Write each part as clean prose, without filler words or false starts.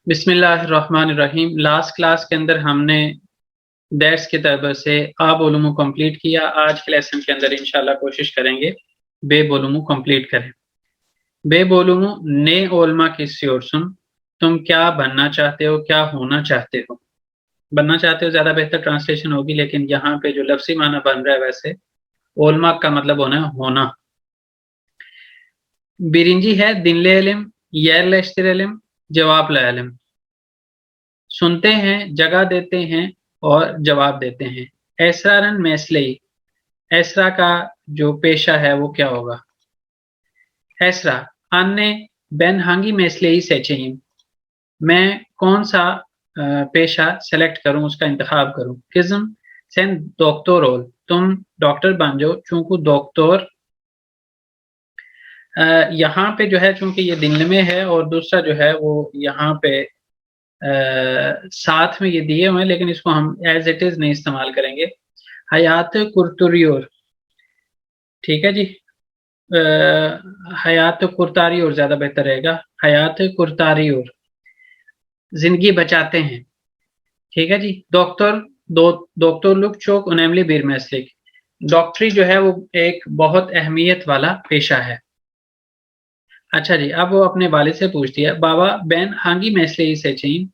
بسم اللہ الرحمن الرحیم۔ لاسٹ کلاس کے اندر ہم نے درس کی طرف سے آب علوم کمپلیٹ کیا۔ آج کے لیسن کے اندر انشاءاللہ کوشش کریں گے بے علوم کمپلیٹ کریں۔ بے علوم نئے علماء کی سیور سن، تم کیا بننا چاہتے ہو، کیا ہونا چاہتے ہو۔ بننا چاہتے ہو زیادہ بہتر ٹرانسلیشن ہوگی، لیکن یہاں پہ جو لفظی معنی بن رہا ہے ویسے علماء کا مطلب ہونا۔ برنجی ہے دن لے علم، یر لشتر علم، جواب لا علم۔ سنتے ہیں، جگہ دیتے ہیں اور جواب دیتے ہیں۔ ایسرارن میسلئی، ایسرا کا جو پیشہ ہے وہ کیا ہوگا۔ ایسرا آنے بین ہانگی میسلئی سے چہیم، میں کون سا پیشہ سلیکٹ کروں، اس کا انتخاب کروں۔ کزم سین ڈاکٹر رول، تم ڈاکٹر بن جاؤ، چونکہ ڈاکٹر یہاں پہ جو ہے چونکہ یہ دن میں ہے اور دوسرا جو ہے وہ یہاں پہ ساتھ میں یہ دیے ہوئے ہیں، لیکن اس کو ہم ایز اٹ از نہیں استعمال کریں گے۔ حیات کرتوریور، ٹھیک ہے جی، حیات کرتاریور زیادہ بہتر رہے گا۔ حیات کرتاریور، زندگی بچاتے ہیں، ٹھیک ہے جی۔ ڈاکٹر لوگ چوک انیملی بیر میسلک، ڈاکٹری جو ہے وہ ایک بہت اہمیت والا پیشہ ہے۔ اچھا جی، اب وہ اپنے والد سے پوچھتی ہے، بابا بین ہانگی میسلئی سے چین،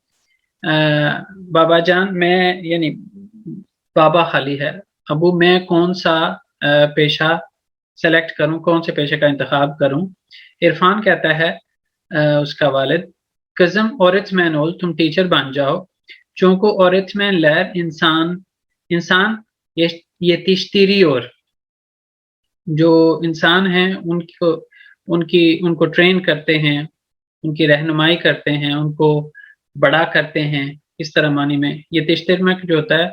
بابا جان میں، یعنی بابا خالی ہے، ابو میں کون سا پیشہ سلیکٹ کروں، کون سے پیشے کا انتخاب کروں۔ عرفان کہتا ہے اس کا والد، کزم اورت مین اول، تم ٹیچر بن جاؤ، چونکہ اورت مین لیر انسان یہ تشتیری، اور جو انسان ہیں ان کو ٹرین کرتے ہیں، ان کی رہنمائی کرتے ہیں، ان کو بڑا کرتے ہیں، اس طرح معنی میں یہ تشترمک جو ہوتا ہے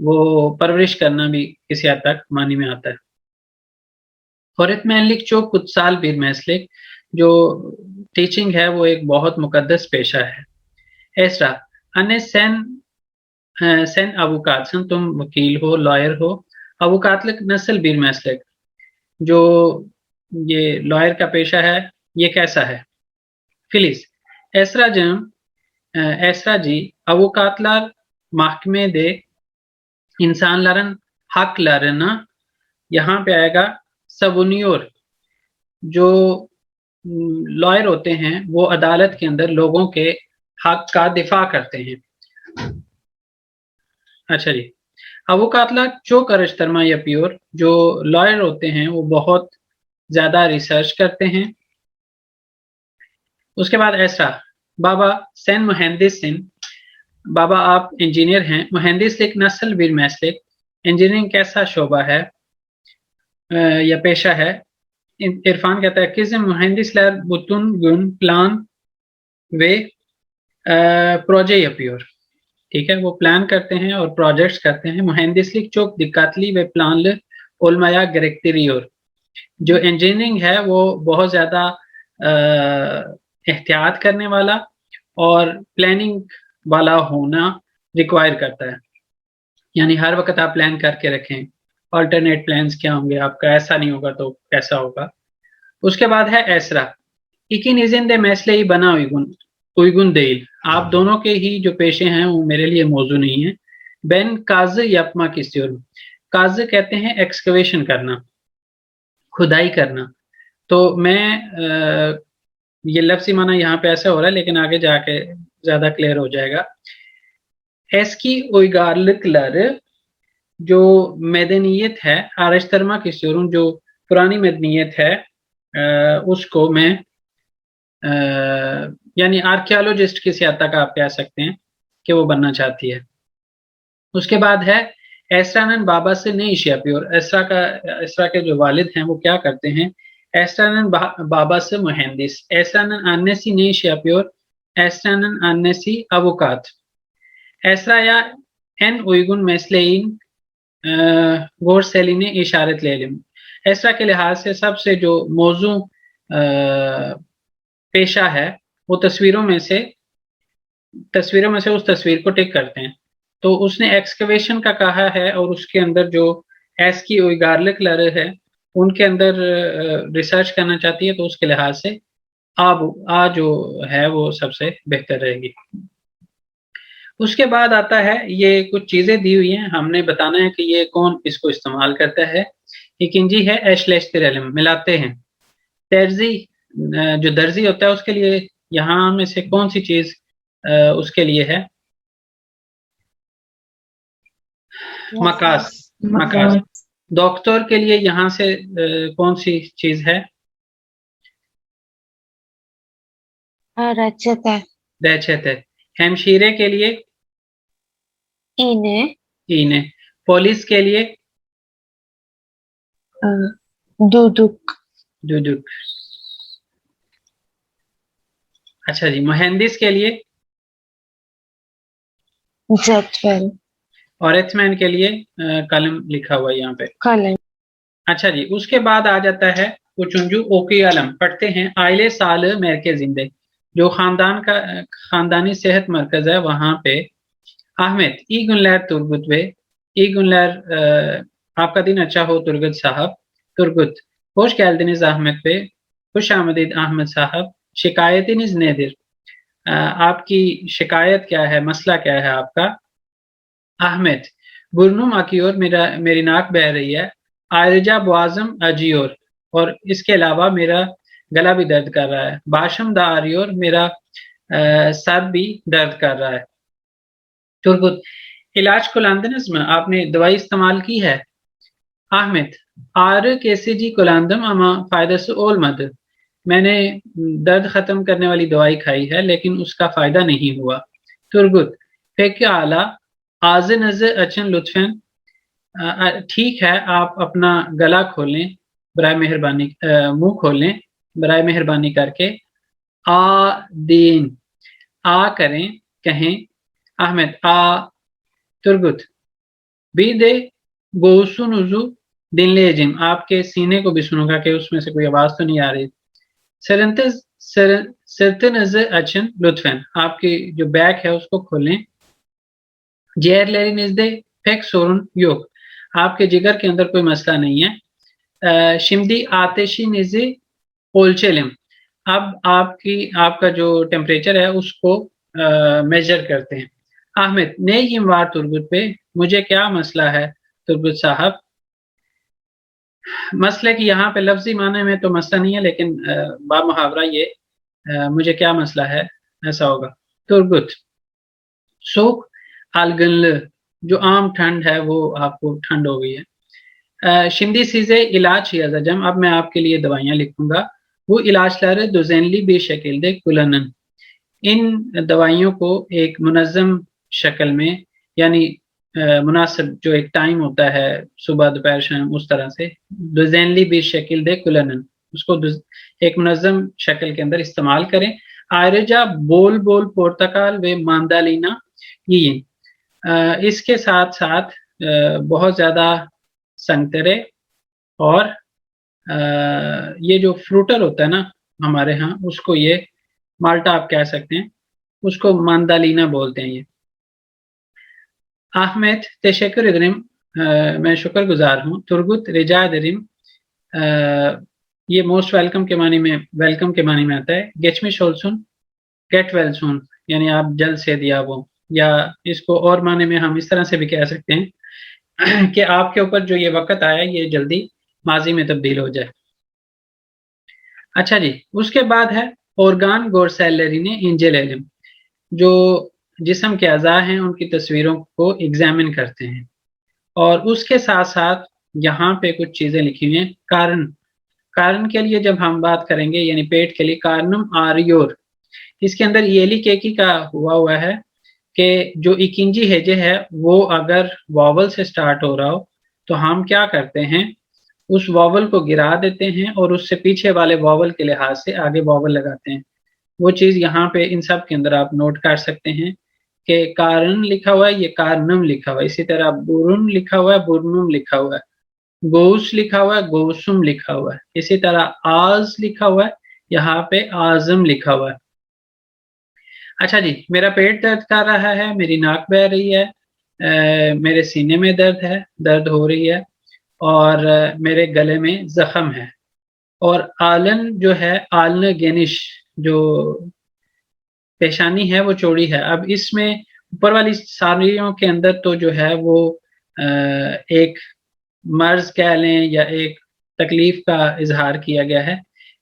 وہ پرورش کرنا بھی کسی حد تک معنی میں آتا ہے۔ خورت میں لکھ چو کچھ سال بیر میسلک، جو ٹیچنگ ہے وہ ایک بہت مقدس پیشہ ہے۔ ایسرا انے سین اوکاتسن، تم وکیل ہو، لائر ہو، اوکاتلک نسل بیر میسلک، جو یہ لائر کا پیشہ ہے یہ کیسا ہے۔ فلس ایسرا جی اوکاتلار محکمے دے انسان لارن حق لارنا، یہاں پہ آئے گا سبونیور، جو لائر ہوتے ہیں وہ عدالت کے اندر لوگوں کے حق کا دفاع کرتے ہیں۔ اچھا جی، اوکاتلا چو کرشترما یا پیور، جو لائر ہوتے ہیں وہ بہت زیادہ ریسرچ کرتے ہیں۔ اس کے بعد ایسا بابا سین مہندس سن، بابا آپ انجینئر ہیں، مہندس ایک نسل بیر میسلک، انجینئرنگ کیسا شعبہ ہے یا پیشہ ہے۔ عرفان کہتا ہے کزم مہندس لیر بتن گن پلان وے پروجے یا پیور، ٹھیک ہے، وہ پلان کرتے ہیں اور پروجیکٹس کرتے ہیں۔ مہندس لک چوک دکاتلی و پلان علمایا گریکٹریور، جو انجینئرنگ ہے وہ بہت زیادہ احتیاط کرنے والا اور پلاننگ والا ہونا ریکوائر کرتا ہے، یعنی ہر وقت آپ پلان کر کے رکھیں، آلٹرنیٹ پلانز کیا ہوں گے آپ کا، ایسا نہیں ہوگا تو کیسا ہوگا۔ اس کے بعد ہے ایسرا اکین ازن دے میسلے ہی بنا اویگن دیل، آپ دونوں کے ہی جو پیشے ہیں وہ میرے لیے موضوع نہیں ہیں۔ بین کاز یپما کسیور، کاز کہتے ہیں ایکسکویشن کرنا، کھدائی کرنا، تو میں یہ لفظی معنی یہاں پہ ایسا ہو رہا ہے لیکن آگے جا کے زیادہ کلیئر ہو جائے گا۔ ایس کی اویگارلک لر، جو مدنیت ہے، آرشترما کی سیورن، جو پرانی مدنیت ہے اس کو میں یعنی آرکیالوجسٹ کسی حد تک آپ کہہ سکتے ہیں کہ وہ بننا چاہتی ہے۔ اس کے بعد ہے ایسرانن بابا سے نہیں ایشیا پیور، ایسرا کے جو والد ہیں وہ کیا کرتے ہیں۔ ایسرانن بابا سے مہندس، ایسرانن آنے سی نہیں ایشیا پیور، ایسرانن آنے سی اوکات۔ ایسرا یا این اویگن میسلین گور سیلین اشارت لے علم، ایسرا کے لحاظ سے سب سے جو موضوع پیشہ ہے وہ تصویروں میں سے اس تصویر کو ٹک کرتے ہیں، تو اس نے ایکسکیویشن کا کہا ہے اور اس کے اندر جو ایس کی اویگارلک لر ہے ان کے اندر ریسرچ کرنا چاہتی ہے، تو اس کے لحاظ سے آ جو ہے وہ سب سے بہتر رہے گی. اس کے بعد آتا ہے یہ کچھ چیزیں دی ہوئی ہیں, ہم نے بتانا ہے کہ یہ کون اس کو استعمال کرتا ہے. اکنجی ہے ایشلیشتر علم, ملاتے ہیں. ترزی جو درزی ہوتا ہے اس کے لیے یہاں میں سے کون سی چیز اس کے لیے ہے؟ مکاس. مکاس. ڈاکٹر کے لیے یہاں سے کون سی چیز ہے؟ ریچھتے. ہمشیرے کے لیے اینے. پولیس کے لیے دودک. اچھا جی. مہندس کے لیے جدول. اور ایتھمین کے لیے قلم لکھا ہوا ہے یہاں پہ. قلم. اچھا جی. اس کے بعد آ جاتا ہے اچنجو اوکی علم. پڑھتے ہیں آئلے سال میرکے زندے, جو خاندان کا خاندانی صحت مرکز ہے وہاں پہ. احمد ای گنلر ترگت وے. ای گنلر آپ کا دن اچھا ہو ترگت صاحب. ترگت خوش گیلدنیز احمد پہ. خوش آمدید احمد صاحب. شکایتی نز نیدر. آپ کی شکایت کیا ہے, مسئلہ کیا ہے آپ کا؟ احمد برنم اکیور, میری ناک بہ رہی ہے. آئرجا بوازم اجیور, اور اس کے علاوہ میرا گلا بھی درد کر رہا ہے. باشم دا آریور, میرا سر بھی درد کر رہا ہے. ترگت علاج کلاندنز میں آپ نے دوائی استعمال کی ہے؟ احمد آر کیسی جی کلاندم اما فائدہ سے اول مد. میں نے درد ختم کرنے والی دوائی کھائی ہے لیکن اس کا فائدہ نہیں ہوا. ترگت فیک اعلیٰ آز نظر اچن لطفاً. ٹھیک ہے, آپ اپنا گلا کھولیں برائے مہربانی, منہ کھولیں برائے مہربانی کر کے. آ دین, آ کریں, کہیں. احمد آ. ترگت بی دے گوسو نزو دن لے جم, آپ کے سینے کو بھی سنوں گا کہ اس میں سے کوئی آواز تو نہیں آ رہی. سرتے نظر اچن لطفاً, آپ کی جو بیک ہے اس کو کھولیں. جیر لیری نزدے فیک سورن یوک, آپ کے جگر کے اندر کوئی مسئلہ نہیں ہے. شمدی آتشی نزے اولچلم, اب آپ کا جو ٹیمپریچر ہے اس کو میجر کرتے ہیں. احمد نئے یموار ترگت پہ, مجھے کیا مسئلہ ہے ترگت صاحب؟ مسئلے کی یہاں پہ لفظی معنی میں تو مسئلہ نہیں ہے لیکن با محاورہ یہ مجھے کیا مسئلہ ہے ایسا ہوگا. ترگت سوکھ الگنل, جو عام ٹھنڈ ہے وہ آپ کو ٹھنڈ ہو گئی ہے. شندی سیزے علاج ہی ازجم, اب میں آپ کے لیے دوائیاں لکھوں گا. وہ علاج لارے دوزینلی بے شکل دے کلنن, ان دوائیوں کو ایک منظم شکل میں, یعنی مناسب جو ایک ٹائم ہوتا ہے صبح دوپہر شام اس طرح سے. دوزینلی بے شکل دے کلنن, اس کو ایک منظم شکل کے اندر استعمال کریں. آئرجا بول بول پورتکال و ماندالینا, یہ اس کے ساتھ ساتھ بہت زیادہ سنترے اور یہ جو فروٹر ہوتا ہے نا ہمارے ہاں, اس کو یہ مالٹا آپ کہہ سکتے ہیں, اس کو ماندالینا بولتے ہیں یہ. احمد تشکر ادرم, میں شکر گزار ہوں. ترگت رجا ادرم, یہ موسٹ ویلکم کے معنی میں, ویلکم کے معنی میں آتا ہے. گیچمی شولسن گیٹ ویل سون, یعنی آپ جلد سے دیا وہ, یا اس کو اور معنی میں ہم اس طرح سے بھی کہہ سکتے ہیں کہ آپ کے اوپر جو یہ وقت آیا یہ جلدی ماضی میں تبدیل ہو جائے. اچھا جی. اس کے بعد ہے اورگان گورسیلری نے انجل علم, جو جسم کے اعضاء ہیں ان کی تصویروں کو ایگزامن کرتے ہیں. اور اس کے ساتھ ساتھ یہاں پہ کچھ چیزیں لکھی ہوئی ہیں. کارن کے لیے جب ہم بات کریں گے, یعنی پیٹ کے لیے, کارنم آریور, اس کے اندر ایلی کیکی کا ہوا ہے کہ جو اکنجی ہیجے ہے وہ اگر واول سے سٹارٹ ہو رہا ہو تو ہم کیا کرتے ہیں, اس واول کو گرا دیتے ہیں اور اس سے پیچھے والے واول کے لحاظ سے آگے واول لگاتے ہیں. وہ چیز یہاں پہ ان سب کے اندر آپ نوٹ کر سکتے ہیں کہ کارن لکھا ہوا ہے, یہ کارنم لکھا ہوا ہے. اسی طرح برن لکھا ہوا ہے, برنم لکھا ہوا ہے. گوس لکھا ہوا ہے, گوسم لکھا ہوا ہے. اسی طرح آز لکھا ہوا ہے, یہاں پہ آزم لکھا ہوا ہے. اچھا جی. میرا پیٹ درد کر رہا ہے, میری ناک بہ رہی ہے, میرے سینے میں درد ہو رہی ہے, اور میرے گلے میں زخم ہے. اور آلن جو ہے, آلن گینش جو پیشانی ہے وہ چوڑی ہے. اب اس میں اوپر والی ساریوں کے اندر تو جو ہے وہ ایک مرض کہہ لیں یا ایک تکلیف کا اظہار کیا گیا ہے،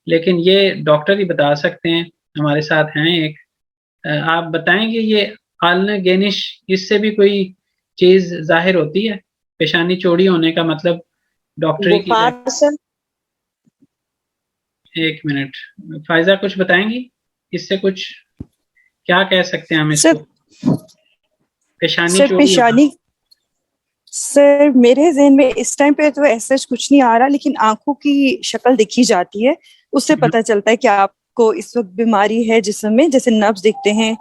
لیکن یہ ڈاکٹر ہی بتا سکتے ہیں. ہمارے ساتھ ہیں ایک، آپ بتائیں گے یہ آلن گینش اس سے بھی کوئی چیز ظاہر ہوتی ہے؟ پیشانی چوڑی ہونے کا مطلب ڈاکٹری کی بخار سر. ایک منٹ، فائزہ کچھ بتائیں گی اس سے؟ کچھ کیا کہہ سکتے ہیں ہم اس سر کو؟ پیشانی سر چوڑی ہونا. پیشانی، سر میرے ذہن میں اس ٹائم پہ تو ایسا کچھ نہیں آ رہا، لیکن آنکھوں کی شکل دیکھی جاتی ہے، اس سے پتہ چلتا ہے کہ آپ کو اس وقت بیماری ہے جسم میں. جیسے نبض دیکھتے ہیں،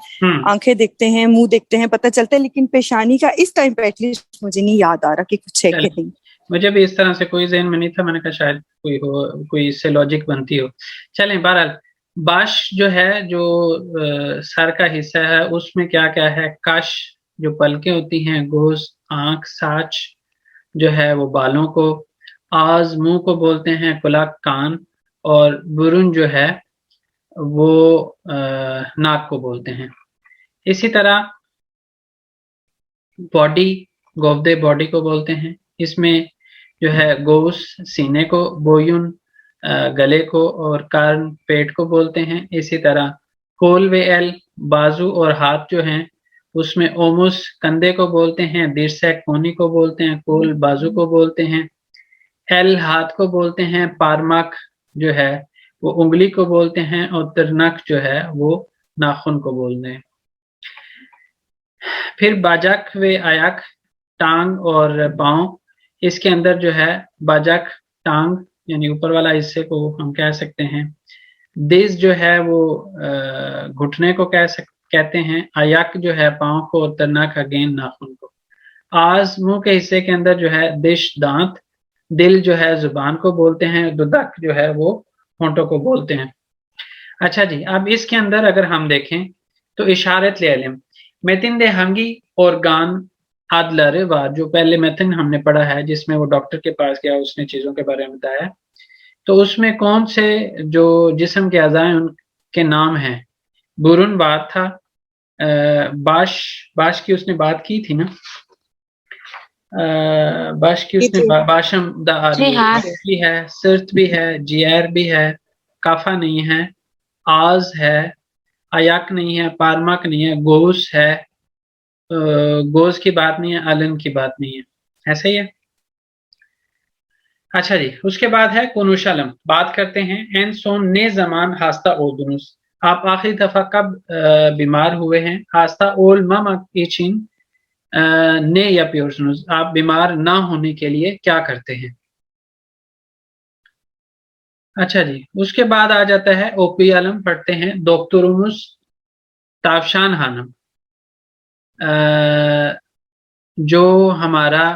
آنکھیں دیکھتے ہیں، منہ دیکھتے ہیں، پتہ چلتا ہے. لیکن پیشانی کا اس ٹائم پہ ایٹ لیسٹ مجھے نہیں یاد آ رہا کہ کچھ ہے کہ نہیں. مجھے بھی اس طرح سے کوئی ذہن میں نہیں تھا، میں نے کہا شاید کوئی ہو، کوئی اس سے لاجک بنتی ہو. چلیں بہرحال باش جو ہے، جو سر کا حصہ ہے، اس میں کیا کیا ہے؟ کش جو پلکیں ہوتی ہیں، گوز آنکھ، ساچ جو ہے وہ بالوں کو، آز منہ کو بولتے ہیں، کلاک کان، اور برن جو ہے وہ ناک کو بولتے ہیں. اسی طرح باڈی، گوبدے باڈی کو بولتے ہیں. اس میں جو ہے گوس سینے کو، بویون گلے کو، اور کارن پیٹ کو بولتے ہیں. اسی طرح کول وے ایل بازو اور ہاتھ جو ہیں، اس میں اومس کندھے کو بولتے ہیں، دیرسیک کونی کو بولتے ہیں، کول بازو کو بولتے ہیں، ایل ہاتھ کو بولتے ہیں، پارماک جو ہے وہ انگلی کو بولتے ہیں، اور ترنک جو ہے وہ ناخن کو بولتے ہیں. پھر باجک و آیک ٹانگ اور پاؤں. اس کے اندر جو ہے باجک ٹانگ یعنی اوپر والا حصے کو ہم کہہ سکتے ہیں. دز جو ہے وہ گھٹنے کو کہتے ہیں. آیک جو ہے پاؤں کو، اور ترنک اگین ناخن کو. آز منہ کے حصے کے اندر جو ہے دش دانت. دل جو ہے زبان کو بولتے ہیں. ددک جو ہے وہ ہونٹوں کو بولتے ہیں. اچھا جی، اب اس کے اندر اگر ہم دیکھیں تو اشارت علم میتن دے ہنگی organ adler جو پہلے میتن ہم نے پڑھا ہے، جس میں وہ ڈاکٹر کے پاس گیا، اس نے چیزوں کے بارے میں بتایا. تو اس میں کون سے جو جسم کے اعضاء ان کے نام ہیں؟ برن بات تھا، باش کی اس نے بات کی تھی نا، باش کی اس نے باشم دا آری ہے، سرت بھی ہے، جیر بھی ہے، کافا نہیں ہے، آز ہے، آیاک نہیں ہے، پارمک نہیں ہے، گوس ہے، گوز کی بات نہیں ہے، آلن کی بات نہیں ہے. ایسا ہی ہے. اچھا جی، اس کے بعد ہے کنوشالم. بات کرتے ہیں این سون نے زمان ہاستہ اودنس. آپ آخری دفعہ کب بیمار ہوئے ہیں؟ ہاستہ اول ماما ایچین نے یا پیورسنس. آپ بیمار نہ ہونے کے لیے کیا کرتے ہیں؟ اچھا جی، اس کے بعد آ جاتا ہے اوپی علم. پڑھتے ہیں دوکترومس تافشان ہانم. جو ہمارا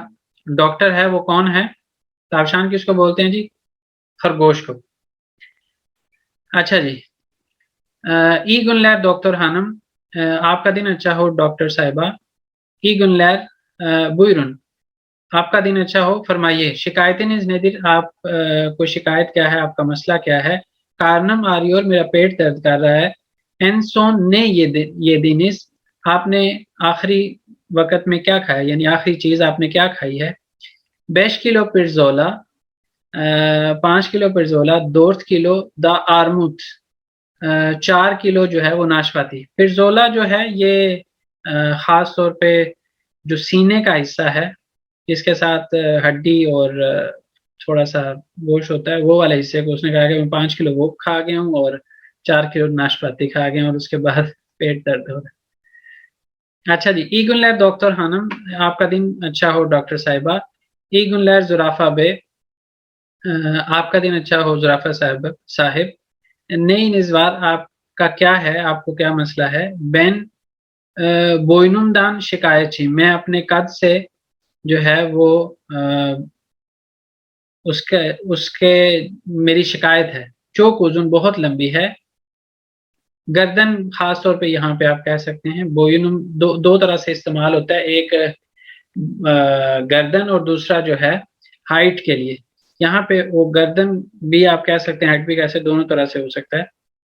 ڈاکٹر ہے وہ کون ہے؟ تافشان کس کو بولتے ہیں جی؟ خرگوش کو. اچھا جی، ای گن لیر ڈاکٹر ہانم. آپ کا دن اچھا ہو ڈاکٹر صاحبہ. ای گن لیر بوئرن. آپ کا دن اچھا ہو. فرمائیے شکایتیں نز ندر. آپ کو شکایت کیا ہے؟ آپ کا مسئلہ کیا ہے؟ کارنم آری اور میرا پیٹ درد کر رہا ہے. این سون نے یہ دنس. آپ نے آخری وقت میں کیا کھایا، یعنی آخری چیز آپ نے کیا کھائی ہے؟ 5 کلو پرزولا. 5 کلو پرزولا. 2 کلو دا آرموت. 4 کلو جو ہے وہ ناشپاتی. پرزولا جو ہے یہ خاص طور پہ جو سینے کا حصہ ہے، اس کے ساتھ ہڈی اور تھوڑا سا گوشت ہوتا ہے، وہ والا حصے کو اس نے کہا کہ میں 5 کلو وہ کھا گیا ہوں اور 4 کلو ناشپاتی کھا گیا ہوں، اور اس کے بعد پیٹ درد ہو رہا ہے. اچھا جی، ای گن لیر ڈاکٹر خانم. آپ کا دن اچھا ہو ڈاکٹر صاحبہ. ای گن لیر زرافہ بے. آپ کا دن اچھا ہو زرافہ صاحب. نئی نزوار. آپ کا کیا ہے؟ آپ کو کیا مسئلہ ہے؟ بین بوئنم دان شکایت چھی. میں اپنے قد سے جو ہے وہ اس کے میری شکایت ہے. چوک وزن بہت لمبی ہے. گردن خاص طور پہ یہاں پہ آپ کہہ سکتے ہیں. بوئنم دو طرح سے استعمال ہوتا ہے، ایک گردن اور دوسرا جو ہے ہائٹ کے لیے. یہاں پہ وہ گردن بھی آپ کہہ سکتے ہیں، ہائٹ بھی کہہ سکتے، دونوں طرح سے ہو سکتا ہے.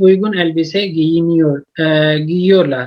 uygun elbise giyiyorlar,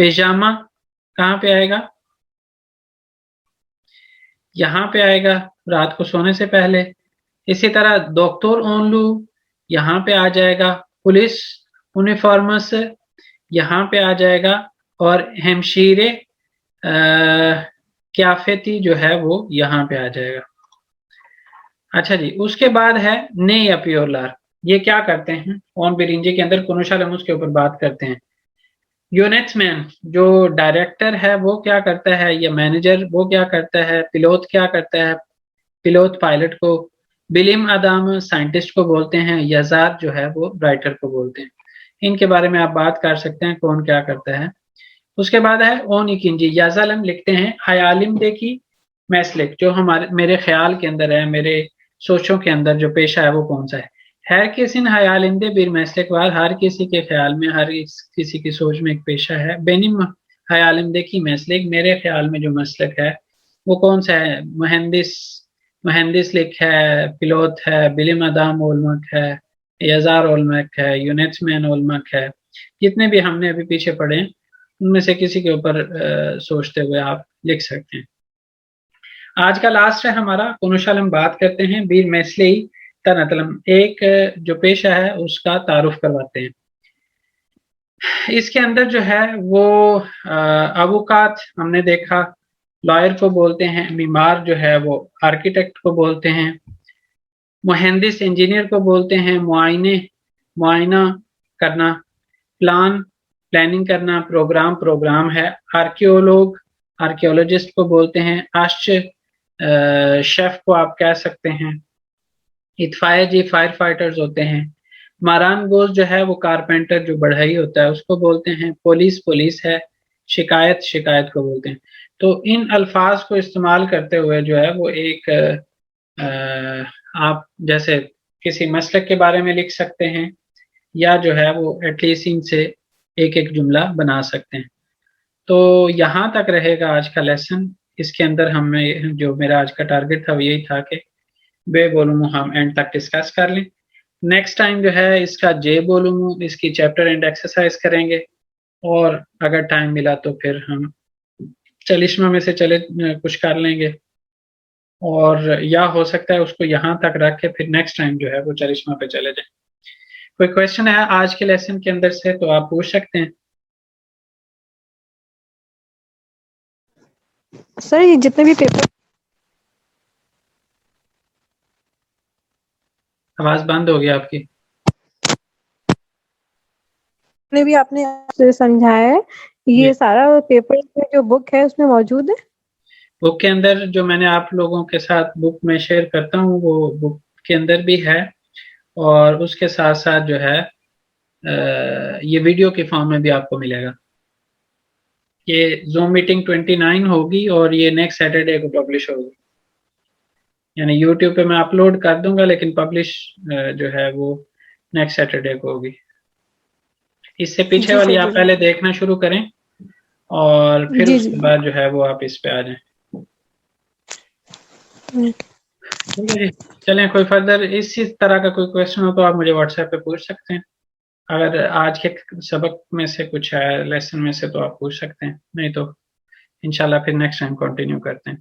پیجامہ کہاں پہ آئے گا؟ یہاں پہ آئے گا رات کو سونے سے پہلے. اسی طرح دکتور اونلو یہاں پہ آ جائے گا. پولیس یونیفارمس یہاں پہ آ جائے گا. اور ہمشیرے کیافتی جو ہے وہ یہاں پہ آ جائے گا. اچھا جی، اس کے بعد ہے نئے اپیولار. یہ کیا کرتے ہیں؟ اون برنجی کے اندر کنوشالموس کے اوپر بات کرتے ہیں. یونٹس مین جو ڈائریکٹر ہے وہ کیا کرتا ہے، یا مینیجر وہ کیا کرتا ہے، پیلوٹ کیا کرتا ہے، پیلوٹ پائلٹ کو، بلیم ادام سائنٹسٹ کو بولتے ہیں، یزاد جو ہے وہ رائٹر کو بولتے ہیں. ان کے بارے میں آپ بات کر سکتے ہیں کون کیا کرتا ہے. اس کے بعد ہے اون اکنجی. یازالم لکھتے ہیں حیالم دے کی میسلک، جو میرے خیال کے اندر ہے، میرے سوچوں کے اندر جو پیشہ ہے وہ کون سا ہے. ہر کسی حیالندے بیر میسلک وار، ہر کسی کے خیال میں، ہر کسی کی سوچ میں ایک پیشہ ہے. بینم حیالندے کی میسلک، میرے خیال میں جو مسلک ہے وہ کون سا ہے؟ مہندس لکھ ہے، پیلوت ہے، بلیم ادام اولمک ہے، یزار اولمک ہے، یونٹس مین اولمک ہے. جتنے بھی ہم نے ابھی پیچھے پڑھے ہیں ان میں سے کسی کے اوپر سوچتے ہوئے آپ لکھ سکتے ہیں. آج کا لاسٹ ہے ہمارا کنوشالم. بات کرتے ہیں بیر میسلی تنتلم، ایک جو پیشہ ہے اس کا تعارف کرواتے ہیں. اس کے اندر جو ہے وہ اوقات ہم نے دیکھا، لائر کو بولتے ہیں. بیمار جو ہے وہ آرکیٹیکٹ کو بولتے ہیں. مہندس انجینئر کو بولتے ہیں. معائنہ کرنا، پلاننگ کرنا، پروگرام ہے. آرکیولوجسٹ کو بولتے ہیں. شیف کو آپ کہہ سکتے ہیں. اطفائیہ جی فائر فائٹرز ہوتے ہیں. ماران گوز جو ہے وہ کارپینٹر جو بڑھئی ہوتا ہے اس کو بولتے ہیں. پولیس ہے. شکایت کو بولتے ہیں. تو ان الفاظ کو استعمال کرتے ہوئے جو ہے وہ ایک آپ جیسے کسی مسلک کے بارے میں لکھ سکتے ہیں، یا جو ہے وہ ایٹ لیسٹ ان سے ایک جملہ بنا سکتے ہیں. تو یہاں تک رہے گا آج کا لیسن. اس کے اندر ہمیں جو میرا آج کا ٹارگٹ تھا وہ یہی تھا کہ بے بولوم ہم اینڈ تک ڈسکس کر لیں. نیکسٹ ٹائم جو ہے اس کا جے بولوم اس کی چیپٹر اینڈ ایکسرسائز کریں گے، اور اگر ٹائم ملا تو پھر ہم چلشمہ میں سے کچھ کر لیں گے، اور یا ہو سکتا ہے اس کو یہاں تک رکھ کے پھر نیکسٹ ٹائم جو ہے وہ چلشمہ پہ چلے جائیں. کوئی کویشچن ہے آج کے لیسن کے اندر سے تو آپ پوچھ سکتے ہیں. سر یہ جتنے بھی پیپر آواز بند ہو گیا آپ کی. نے بھی آپ نے سمجھایا ہے، یہ سارا پیپر جو بک ہے اس میں موجود ہے؟ بک کے اندر جو میں نے آپ لوگوں کے ساتھ بک میں شیئر کرتا ہوں وہ بک کے اندر بھی ہے، اور اس کے ساتھ ساتھ جو ہے یہ ویڈیو کے فارم میں بھی آپ کو ملے گا. یہ زوم میٹنگ 29 ہوگی اور یہ نیکسٹ سیٹرڈے کو پبلش ہوگی. یعنی یوٹیوب پہ میں اپلوڈ کر دوں گا لیکن پبلش جو ہے وہ نیکسٹ سیٹرڈے کو ہوگی. اس سے پیچھے والی آپ پہلے دیکھنا شروع کریں اور پھر اس کے بعد جو ہے وہ آپ اس پہ آ جائیں. ٹھیک ہے جی، چلیں. کوئی فردر اسی طرح کا کوئی کویشچن ہو تو آپ مجھے واٹس ایپ پہ پوچھ سکتے ہیں. اگر آج کے سبق میں سے کچھ ہے، لیسن میں سے، تو آپ پوچھ سکتے ہیں، نہیں تو انشاءاللہ پھر نیکسٹ ٹائم کنٹینیو کرتے ہیں.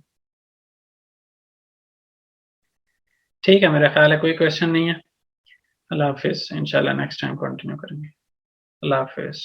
ٹھیک ہے، میرا خیال ہے کوئی کویشچن نہیں ہے. اللہ حافظ. انشاءاللہ نیکسٹ ٹائم کنٹینیو کریں گے. اللہ حافظ.